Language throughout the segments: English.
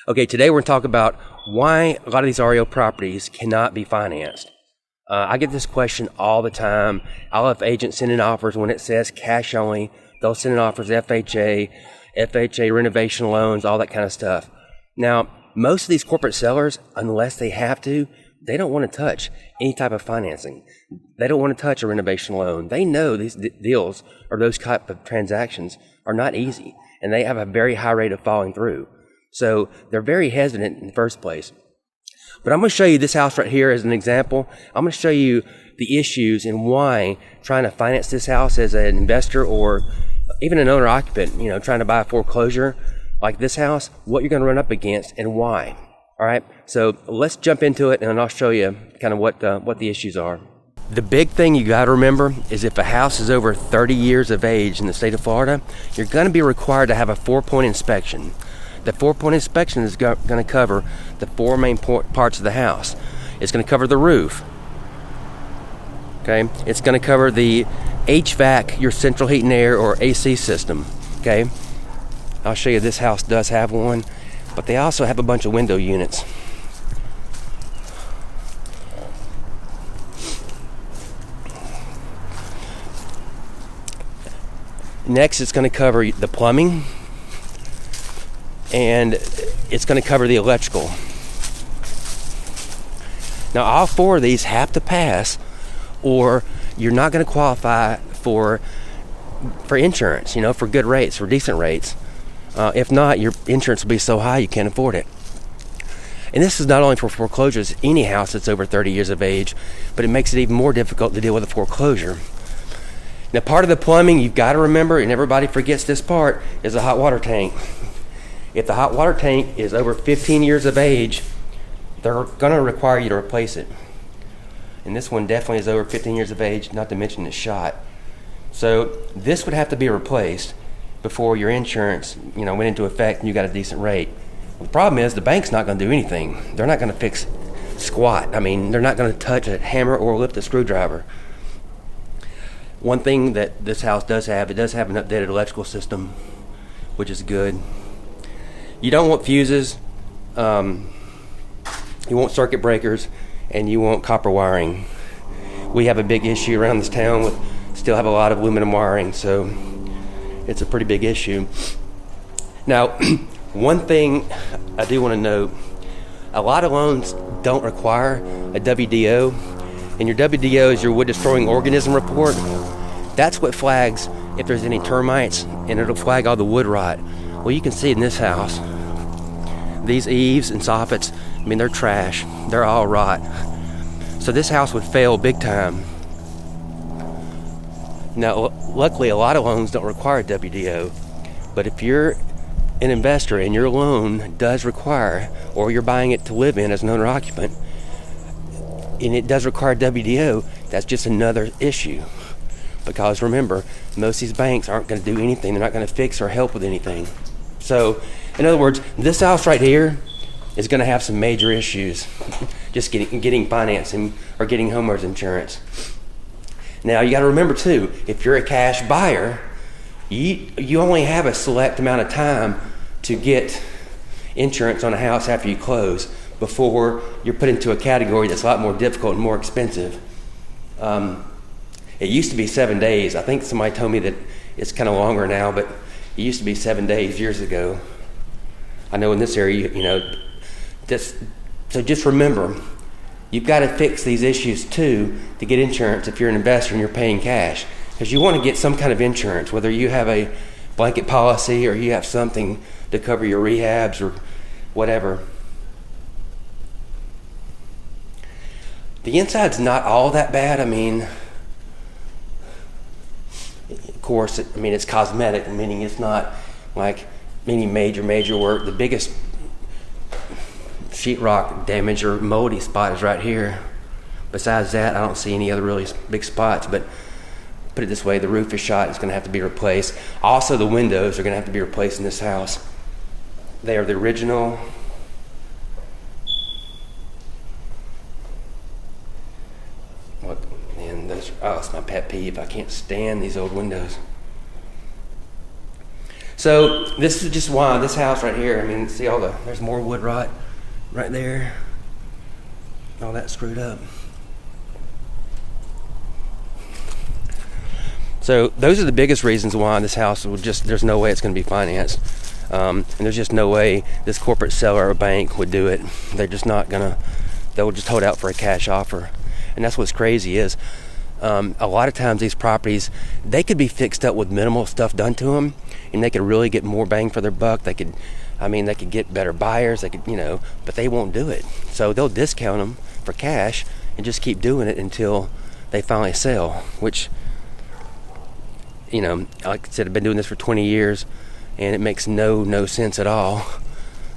Okay, today we're going to talk about why a lot of these REO properties cannot be financed. I get this question all the time. I'll have agents send in offers when it says cash only. They'll send in offers FHA renovation loans, all that kind of stuff. Now, most of these corporate sellers, unless they have to, they don't want to touch any type of financing. They don't want to touch a renovation loan. They know these deals or those type of transactions are not easy, and they have a very high rate of falling through. So they're very hesitant in the first place. But I'm going to show you this house right here as an example. I'm going to show you the issues and why trying to finance this house as an investor or even an owner-occupant, trying to buy a foreclosure like this house, what you're going to run up against and why. All right, so let's jump into it, and then I'll show you kind of what the issues are. The big thing you got to remember is if a house is over 30 years of age in the state of Florida, you're going to be required to have a 4-point inspection. The 4-point inspection is going to cover the 4 main parts of the house. It's going to cover the roof. Okay, it's going to cover the HVAC, your central heat and air or AC system. Okay, I'll show you this house does have one. But they also have a bunch of window units. Next, it's going to cover the plumbing, and it's going to cover the electrical. Now, all 4 of these have to pass, or you're not going to qualify for insurance, for good rates, for decent rates. If not, your insurance will be so high you can't afford it. And this is not only for foreclosures, any house that's over 30 years of age, but it makes it even more difficult to deal with a foreclosure. Now, part of the plumbing you've got to remember, and everybody forgets this part, is a hot water tank. If the hot water tank is over 15 years of age, they're going to require you to replace it. And this one definitely is over 15 years of age, not to mention it's shot. So this would have to be replaced before your insurance, went into effect and you got a decent rate. The problem is the bank's not going to do anything. They're not going to fix squat. They're not going to touch a hammer or lift a screwdriver. One thing that this house does have, it does have an updated electrical system, which is good. You don't want fuses, you want circuit breakers, and you want copper wiring. We have a big issue around this town with still have a lot of aluminum wiring, so it's a pretty big issue. Now, one thing I do want to note, a lot of loans don't require a WDO, and your WDO is your wood destroying organism report. That's what flags if there's any termites, and it'll flag all the wood rot. Well, you can see in this house, these eaves and soffits, they're trash. They're all rot. So this house would fail big time. Now, luckily, a lot of loans don't require WDO, but if you're an investor and your loan does require, or you're buying it to live in as an owner-occupant, and it does require WDO, that's just another issue. Because remember, most of these banks aren't going to do anything. They're not going to fix or help with anything. So, in other words, this house right here is going to have some major issues just getting financing or getting homeowners insurance. Now, you got to remember, too, if you're a cash buyer, you only have a select amount of time to get insurance on a house after you close before you're put into a category that's a lot more difficult and more expensive. It used to be 7 days. I think somebody told me that it's kind of longer now, but it used to be 7 days years ago. I know in this area, so just remember, you've got to fix these issues too to get insurance if you're an investor and you're paying cash. Because you want to get some kind of insurance, whether you have a blanket policy or you have something to cover your rehabs or whatever. The inside's not all that bad. Of course, it's cosmetic, meaning it's not like any major work. The biggest sheetrock damage or moldy spot is right here. Besides that, I don't see any other really big spots, but put it this way, the roof is shot, it's going to have to be replaced. Also, the windows are going to have to be replaced in this house. They are the original. It's my pet peeve. I can't stand these old windows. So this is just why this house right here, I mean, see there's more wood rot right there. All that screwed up. So those are the biggest reasons why this house there's no way it's going to be financed. And there's just no way this corporate seller or bank would do it. They're just not going to, they'll just hold out for a cash offer. And that's what's crazy is, a lot of times these properties, they could be fixed up with minimal stuff done to them, and they could really get more bang for their buck. They could get better buyers, but they won't do it. So they'll discount them for cash and just keep doing it until they finally sell, which, like I said, I've been doing this for 20 years, and it makes no sense at all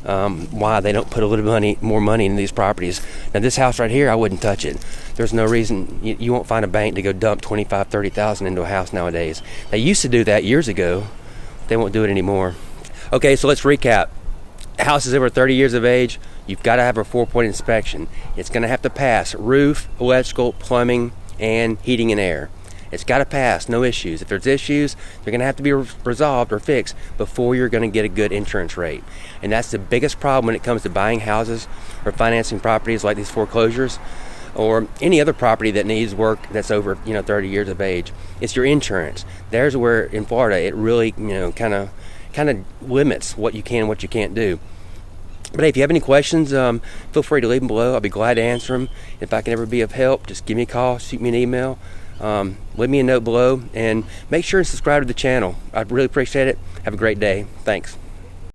why they don't put a little more money in these properties. Now this house right here, I wouldn't touch it. There's no reason. You won't find a bank to go dump $25,000, $30,000 into a house nowadays. They used to do that years ago. They won't do it anymore. Okay, so let's recap. The house is over 30 years of age. You've got to have a 4-point inspection. It's going to have to pass roof, electrical, plumbing, and heating and air. It's got to pass, no issues. If there's issues, they're going to have to be resolved or fixed before you're going to get a good insurance rate. And that's the biggest problem when it comes to buying houses or financing properties like these foreclosures or any other property that needs work that's over 30 years of age. It's your insurance. There's where in Florida it really kind of limits what you can and what you can't do. But hey, if you have any questions, feel free to leave them below. I'll be glad to answer them. If I can ever be of help, just give me a call, shoot me an email. Leave me a note below, and make sure and subscribe to the channel. I'd really appreciate it. Have a great day. Thanks.